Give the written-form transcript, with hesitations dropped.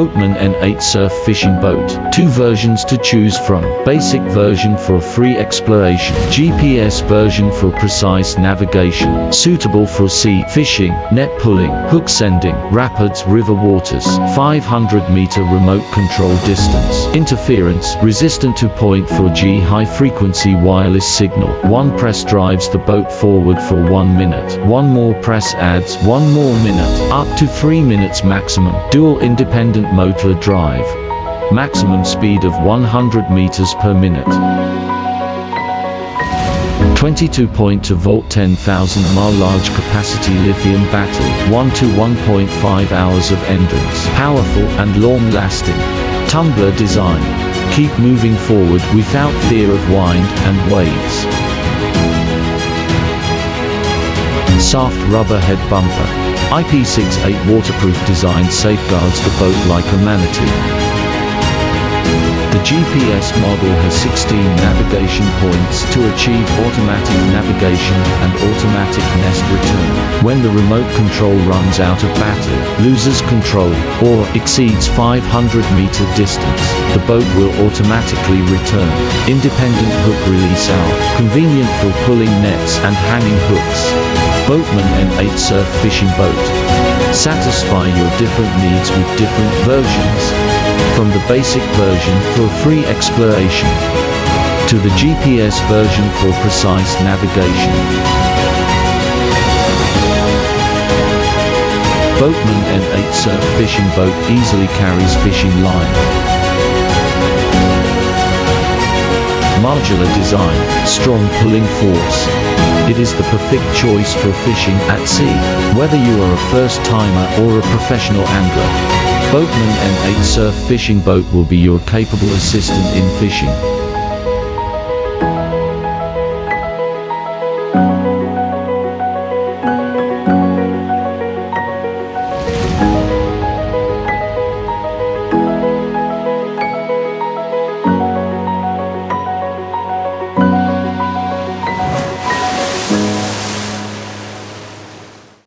BOATMAN N8 surf fishing boat. Two versions to choose from. Basic version for free exploration. GPS version for precise navigation. Suitable for sea fishing, net pulling, hook sending, rapids, river waters. 500-meter remote control distance. Interference resistant to 0.4G high-frequency wireless signal. One press drives the boat forward for 1 minute. One more press adds 1 more minute. Up to 3 minutes maximum. Dual independent motor drive. Maximum speed of 100 meters per minute. 22.2 volt 10,000 mAh large capacity lithium battery. 1 to 1.5 hours of endurance. Powerful and long lasting. Tumbler design. Keep moving forward without fear of wind and waves. Soft rubber head bumper. IP68 waterproof design safeguards the boat like a manatee. The GPS model has 16 navigation points to achieve automatic navigation and automatic nest return. When the remote control runs out of battery, loses control, or exceeds 500-meter distance, the boat will automatically return. Independent hook release out, convenient for pulling nets and hanging hooks. BOATMAN N8 surf fishing boat. Satisfy your different needs with different versions. From the basic version for free exploration to the GPS version for precise navigation. BOATMAN N8 surf fishing boat easily carries fishing line. Modular design, strong pulling force. It is the perfect choice for fishing at sea, whether you are a first-timer or a professional angler. BOATMAN N8 surf fishing boat will be your capable assistant in fishing.